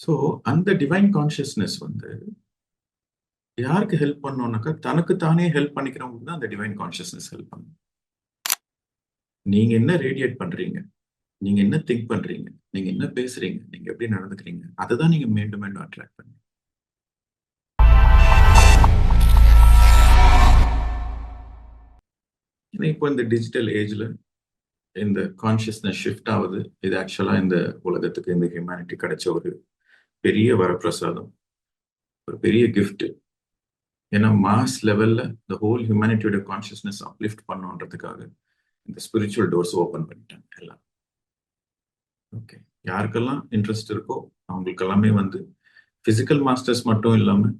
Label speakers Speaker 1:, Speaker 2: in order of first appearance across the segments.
Speaker 1: So அந்த divine consciousness வந்து யாருக்கு ஹெல்ப் பண்ணோம்னாக்கா தனக்கு தானே ஹெல்ப் பண்ணிக்கிறவங்களுக்கு தான் அந்த டிவைன் கான்ஷியஸ்னஸ் ஹெல்ப் பண்ணும். நீங்க என்ன ரேடியேட் பண்றீங்க, நீங்க என்ன திங்க் பண்றீங்க, நீங்க என்ன பேசுறீங்க, நீங்க எப்படி நடந்துக்கிறீங்க, அதை தான் நீங்க மீண்டும் மீண்டும் அட்ராக்ட் பண்ணுங்க. இப்போ இந்த டிஜிட்டல் ஏஜ்ல இந்த கான்ஷியஸ்னஸ் ஷிஃப்ட் ஆகுது. இது ஆக்சுவலா இந்த உலகத்துக்கு, இந்த ஹியூமனிட்டி கிடைச்ச ஒரு பெரிய வரப்பிரசாதம், ஒரு பெரிய கிஃப்ட். ஏன்னா மாஸ் லெவல்ல இந்த ஹோல் ஹியூமனிட்டியோட கான்ஷியஸ்னஸ் அப்லிஃப்ட் பண்ணணுன்றதுக்காக இந்த ஸ்பிரிச்சுவல் டோர்ஸ் ஓபன் பண்ணிட்டாங்க எல்லாம். ஓகே, யாருக்கெல்லாம் இன்ட்ரெஸ்ட் இருக்கோ அவங்களுக்கு எல்லாமே வந்து பிசிக்கல் மாஸ்டர்ஸ் மட்டும் இல்லாம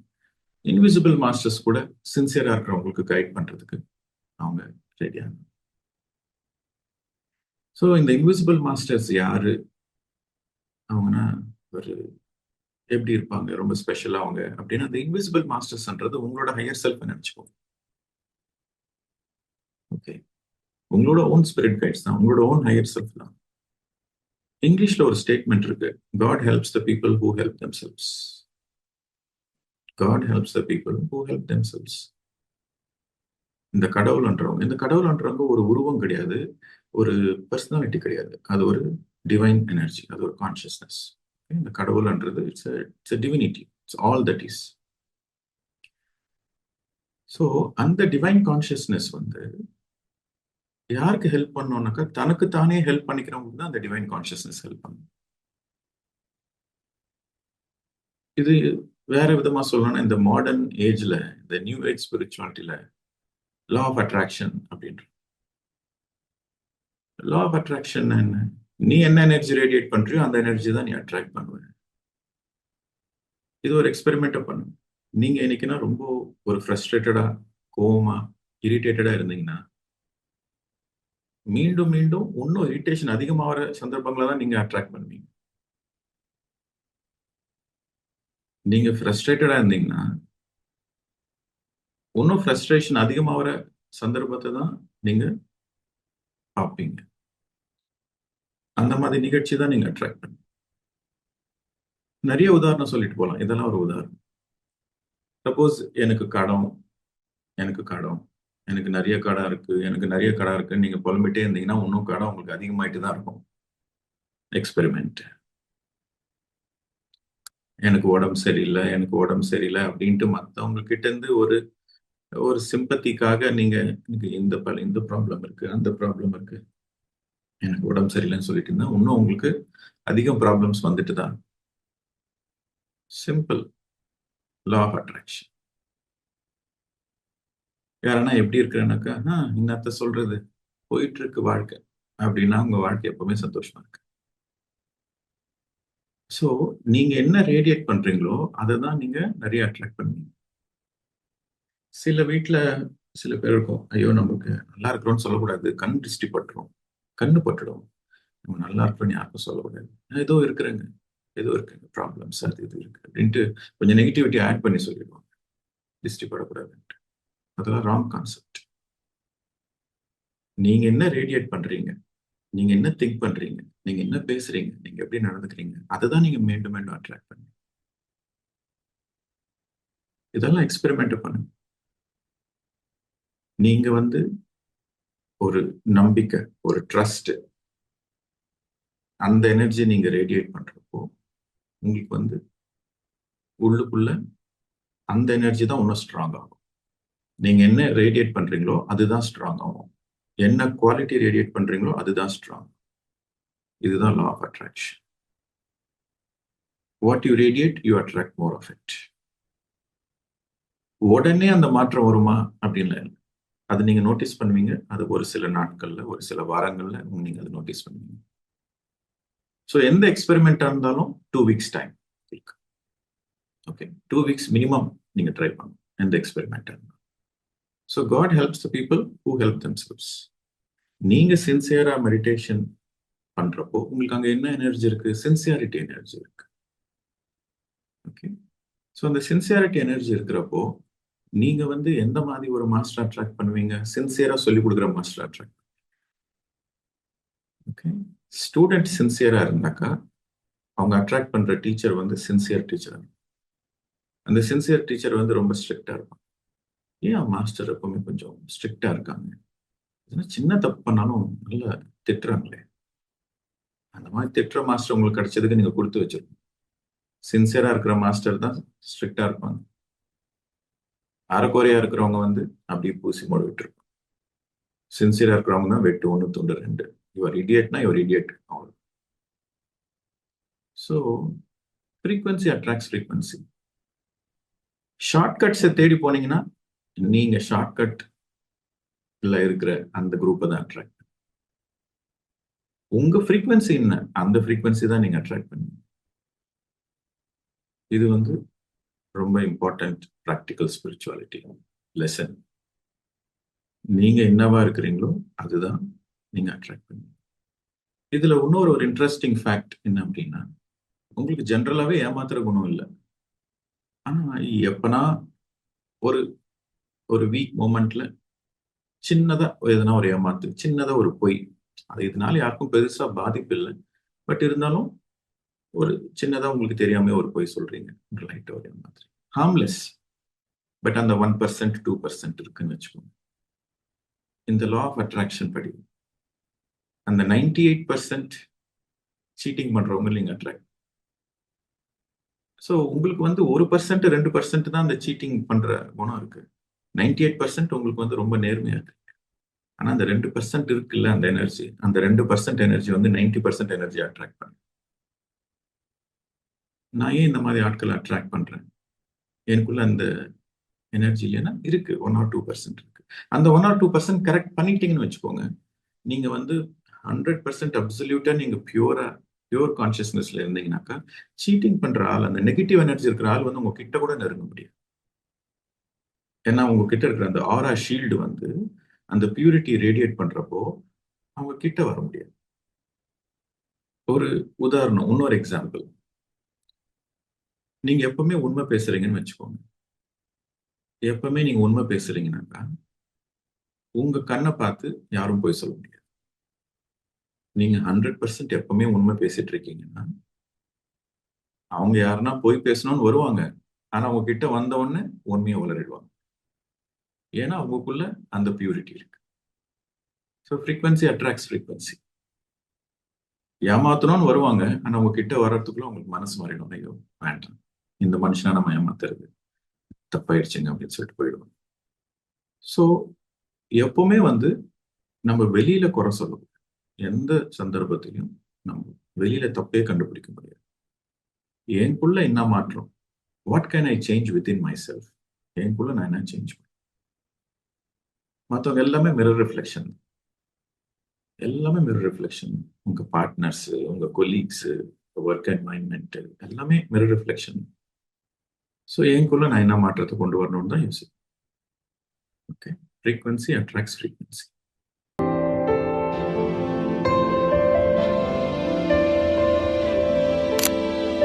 Speaker 1: இன்விசிபிள் மாஸ்டர்ஸ் கூட சின்சியரா இருக்கிறவங்களுக்கு கைட் பண்றதுக்கு அவங்க ரெடியாங்க. ஸோ இந்த இன்விசிபிள் மாஸ்டர்ஸ் யாரு, அவங்கன்னா ஒரு எப்படி இருப்பாங்க, ரொம்ப ஸ்பெஷலா அவங்க அப்படின்னா, அந்த இன்விசிபிள் மாஸ்டர்ஸ்ன்றது உங்களோட ஹையர் செல்ஃப் நினைச்சுக்கோங்க. ஓகே, உங்களோட ஓன் ஸ்பிரிட் கைட்ஸ் தான், உங்களோட ஓன் ஹையர் செல்ஃப் தான். இங்கிலீஷ்ல ஒரு ஸ்டேட்மெண்ட் இருக்கு, God helps the people who help themselves. God helps the people who help themselves. இந்த கடவுள்ன்றவங்க ஒரு உருவம் கிடையாது, ஒரு பர்சனாலிட்டி கிடையாது, அது ஒரு டிவைன் எனர்ஜி, அது ஒரு கான்சியஸ்னஸ். இந்த கடவுள்ன்றது it's divinity, it's all that is. So அந்த டிவைன் கான்சியஸ்னஸ் வந்து யாருக்கு ஹெல்ப் பண்ணோம்னாக்கா தனக்கு தானே ஹெல்ப் பண்ணிக்கிறவங்களுக்கு தான் அந்த டிவைன் கான்சியஸ்னஸ் ஹெல்ப் பண்ணும். இது வேற விதமா சொல்லணும்னா, இந்த மாடர்ன் ஏஜ்ல, இந்த நியூ ஏஜ் ஸ்பிரிச்சுவாலிட்டியில லா ஆஃப் அட்ராக்ஷன் அப்படின்ற லா ஆஃப் அட்ராக்ஷன் என்ன, நீ என்ன எனர்ஜி ரேடியேட் பண்றியோ அந்த எனர்ஜி தான் நீ அட்ராக்ட் பண்ணுவ. இது ஒரு எக்ஸ்பெரிமெண்ட்டை பண்ணு. நீங்க என்னைக்குன்னா ரொம்ப ஒரு ஃப்ரஸ்ட்ரேட்டடா, கோவமா, இரிட்டேட்டடா இருந்தீங்கன்னா மீண்டும் மீண்டும் இன்னும் இரிட்டேஷன் அதிகமாகிற சந்தர்ப்பங்களை தான் நீங்க அட்ராக்ட் பண்ணுவீங்க. நீங்க ஃப்ரஸ்ட்ரேட்டடா இருந்தீங்கன்னா இன்னும் ஃப்ரஸ்ட்ரேஷன் அதிகமாகிற சந்தர்ப்பத்தை தான் நீங்க பார்ப்பீங்க. அந்த மாதிரி நிகழ்ச்சி தான் நீங்க அட்ராக்ட் பண்ணுங்க. நிறைய உதாரணம் சொல்லிட்டு போகலாம், இதெல்லாம் ஒரு உதாரணம். சப்போஸ் எனக்கு கடன் எனக்கு நிறைய கடன் இருக்குன்னு நீங்க புலம்பிட்டே இருந்தீங்கன்னா இன்னும் கடன் உங்களுக்கு அதிகமாயிட்டு தான் இருக்கும். எக்ஸ்பெரிமெண்ட். எனக்கு உடம்பு சரியில்லை அப்படின்ட்டு மற்றவங்க கிட்ட இருந்து ஒரு சிம்பத்திக்காக நீங்க எனக்கு இந்த ப்ராப்ளம் இருக்கு, அந்த ப்ராப்ளம் இருக்கு, எனக்கு உடம்பு சரியில்லைன்னு சொல்லிட்டு இருந்தா இன்னும் உங்களுக்கு அதிகம் ப்ராப்ளம்ஸ் வந்துட்டு தான். Simple law of attraction. யாரனா எப்படி இருக்கிறேன்னாக்கா, இன்னத்த சொல்றது, போயிட்டு இருக்கு வாழ்க்கை அப்படின்னா உங்க வாழ்க்கை எப்பவுமே சந்தோஷமா இருக்கு. ஸோ நீங்க என்ன ரேடியேட் பண்றீங்களோ அதை தான் நீங்க நிறைய அட்ராக்ட் பண்ணுவீங்க. சில வீட்டுல சில பேர் இருக்கும், ஐயோ நமக்கு நல்லா இருக்கிறோம்னு சொல்லக்கூடாது, கண் திருஷ்டி பட்டுரும், கண்ணு பட்டுடும், நம்ம நல்லா இருக்கிறோன்னு யாருக்கும் சொல்லக்கூடாது, ஏதோ இருக்குங்க ப்ராப்ளம்ஸ், அது இது இருக்கு அப்படின்ட்டு கொஞ்சம் நெகட்டிவிட்டி ஆட் பண்ணி சொல்லிடுவாங்க, திருஷ்டி படக்கூடாதுன்ட்டு. அதெல்லாம் ராங் கான்செப்ட். நீங்க என்ன ரேடியேட் பண்றீங்க, நீங்க என்ன திங்க் பண்றீங்க, நீங்க என்ன பேசுறீங்க, நீங்க எப்படி நடந்துக்கிறீங்க, அதை தான் நீங்க மீண்டும் மீண்டும் அட்ராக்ட் பண்ணுங்க. இதெல்லாம் எக்ஸ்பெரிமெண்ட் பண்ணுங்க. நீங்க வந்து ஒரு நம்பிக்கை, ஒரு ட்ரஸ்ட், அந்த எனர்ஜி நீங்க ரேடியேட் பண்றப்போ உங்களுக்கு வந்து உள்ளுக்குள்ள அந்த எனர்ஜி தான் இன்னும் ஸ்ட்ராங் ஆகும். நீங்க என்ன ரேடியேட் பண்றீங்களோ அதுதான் ஸ்ட்ராங் ஆகும். என்ன குவாலிட்டி ரேடியேட் பண்றீங்களோ அதுதான் ஸ்ட்ராங். இதுதான் law of attraction. What you radiate you attract more of it. உடனே அந்த மாற்றம் வருமா அப்படின்னு இல்லை, அது நீங்க நோட்டீஸ் பண்ணுவீங்க. அது ஒரு சில நாட்கள்ல, ஒரு சில வாரங்கள்ல நீங்க அதை நோட்டீஸ் பண்ணுவீங்க. ஸோ எந்த எக்ஸ்பெரிமெண்டா இருந்தாலும் 2 weeks டைம் இருக்கு. ஓகே, 2 weeks மினிமம் நீங்க ட்ரை பண்ணணும் எந்த எக்ஸ்பெரிமெண்டா இருந்தாலும். So God helps the people who help themselves. நீங்க சின்சியரா மெடிடேஷன் பண்றப்போ உங்களுக்கு அங்க என்ன எனர்ஜி இருக்கு, சின்சியாரிட்டி எனர்ஜி இருக்கு. ஓகே, ஸோ அந்த சின்சியாரிட்டி எனர்ஜி இருக்கிறப்போ நீங்க வந்து எந்த மாதிரி ஒரு மாஸ்டர் அட்ராக்ட் பண்ணுவீங்க, சின்சியரா சொல்லி கொடுக்குற மாஸ்டர் அட்ராக்ட். ஓகே, ஸ்டூடெண்ட் சின்சியரா இருந்தாக்கா அவங்க அட்ராக்ட் பண்ற டீச்சர் வந்து சின்சியர் டீச்சர். அந்த சின்சியர் டீச்சர் வந்து ரொம்ப ஸ்ட்ரிக்டா இருப்பாங்க. ஏன் மாஸ்டர் எப்பவுமே கொஞ்சம் ஸ்ட்ரிக்டா இருக்காங்க? சின்ன தப்பு பண்ணாலும் நல்லா திட்டுறாங்களே. அந்த மாதிரி திட்டுற மாஸ்டர் உங்களுக்கு கிடைச்சதுக்கு நீங்க கொடுத்து வச்சிருக்கணும். சின்சியரா இருக்கிற மாஸ்டர் தான் ஸ்ட்ரிக்டா இருப்பாங்க. அரைக்குறையா இருக்கிறவங்க வந்து அப்படியே பூசி மூட விட்டுருப்பாங்க. சின்சியரா இருக்கிறவங்க தான் வெட்டு 1 துண்டு 2. இவர் இடியட்னா இவர் இடியட். அவ்வளவு. So frequency attracts frequency. ஷார்ட்கட்ஸை தேடி போனீங்கன்னா நீங்க ஷார்ட்கட்ல இருக்கிற அந்த குரூப்பை தான் அட்ராக்ட். உங்க ஃப்ரீக்வன்சி என்ன, அந்த ஃப்ரீக்வன்சி தான் நீங்க அட்ராக்ட் பண்ணுவீங்க. இது வந்து ரொம்ப இம்பார்ட்டன்ட் ப்ராக்டிக்கல் ஸ்பிரிச்சுவாலிட்டி லெசன். நீங்க என்னவா இருக்கிறீங்களோ அதுதான் நீங்க அட்ராக்ட் பண்ணுவீங்க. இதுல இன்னொரு இன்ட்ரெஸ்டிங் ஃபேக்ட் என்ன அப்படின்னா, உங்களுக்கு ஜென்ரலாவே ஏமாத்துற குணம் இல்லை. ஆனா எப்பனா ஒரு ஒரு வீக் மொமெண்ட்ல சின்னதா எதனா ஒரு ஏமாத்து, சின்னதா ஒரு பொய், அது இதனால யாருக்கும் பெருசா பாதிப்பு இல்லை. பட் இருந்தாலும் ஒரு சின்னதா உங்களுக்கு தெரியாம ஒரு பொய் சொல்றீங்க, லைட்டா ஒரு ஏமாத்து, ஹார்ம்லெஸ். பட் அந்த 1% 2% இருக்குன்னு வச்சுக்கோங்க. இந்த லா ஆஃப் அட்ராக்ஷன் படி அந்த 98% சீட்டிங் பண்றவங்க நீங்க அட்ராக்ட். ஸோ உங்களுக்கு வந்து 1% 2% தான் அந்த சீட்டிங் பண்ற குணம் இருக்கு. 98% உங்களுக்கு வந்து ரொம்ப நேர்மையா இருக்கு. ஆனா அந்த 2% இருக்குல்ல அந்த எனர்ஜி, அந்த 2% எனர்ஜி வந்து 90% எனர்ஜி அட்ராக்ட் பண்ணும். நான் ஏன் இந்த மாதிரி ஆட்களை அட்ராக்ட் பண்றேன்? எனக்குள்ள அந்த எனர்ஜி இல்லைன்னா இருக்கு, 1 or 2% இருக்கு. அந்த 1 or 2% கரெக்ட் பண்ணிட்டீங்கன்னு வச்சுக்கோங்க, நீங்க வந்து 100% அப்சல்யூட்டா நீங்க பியூர் கான்சியஸ்னஸ்ல இருந்தீங்கன்னாக்கா, சீட்டிங் பண்ற ஆள், அந்த நெகட்டிவ் எனர்ஜி இருக்கிற ஆள் வந்து உங்க கிட்ட கூட நெருங்க முடியாது. ஏன்னா உங்ககிட்ட இருக்கிற அந்த ஆரா ஷீல்டு வந்து அந்த பியூரிட்டி ரேடியேட் பண்றப்போ அவங்க கிட்ட வர முடியாது. ஒரு உதாரணம், இன்னொரு எக்ஸாம்பிள். நீங்க எப்பவுமே உண்மை பேசுறீங்கன்னு வச்சுக்கோங்க. எப்பவுமே நீங்க உண்மை பேசுறீங்கன்னாக்கா உங்க கண்ணை பார்த்து யாரும் போய் சொல்ல முடியாது. நீங்க 100% எப்பவுமே உண்மை பேசிட்டு இருக்கீங்கன்னா அவங்க யாருன்னா போய் பேசணும்னு வருவாங்க. ஆனா அவங்க கிட்ட வந்த உடனே உண்மையை உளறிடுவாங்க. ஏன்னா அவங்களுக்குள்ள அந்த பியூரிட்டி இருக்கு. So frequency attracts frequency. ஏமாத்தணும்னு வருவாங்க. ஆனா அவங்க கிட்ட வர்றதுக்குள்ள உங்களுக்கு மனசு மாறிடும். ஐயோ வேண்டாம், இந்த மனுஷனா நம்ம ஏமாத்துறது தப்பாயிடுச்சுங்க அப்படின்னு சொல்லிட்டு போயிடுவோம். ஸோ எப்பவுமே வந்து நம்ம வெளியில குறை சொல்லணும். எந்த சந்தர்ப்பத்திலையும் நம்ம வெளியில தப்பே கண்டுபிடிக்க முடியாது. எனக்குள்ள என்ன மாற்றம், what can I change within my self, எனக்குள்ள நான் என்ன சேஞ்ச் பண்ணேன். மற்றவங்க எல்லாமே மிரர் ரிஃப்ளெக்ஷன். எல்லாமே மிரர் ரிஃப்ளெக்ஷன். உங்க பார்ட்னர்ஸ், உங்க கொலீக்ஸ், ஒர்க் என்வாயன்மெண்ட் எல்லாமே மிரர் ரிஃப்ளெக்ஷன். ஸோ எனக்குள்ள நான் என்ன மாற்றத்தை கொண்டு வரணும்னு தான் யோசிப்பேன். Okay, frequency attracts frequency.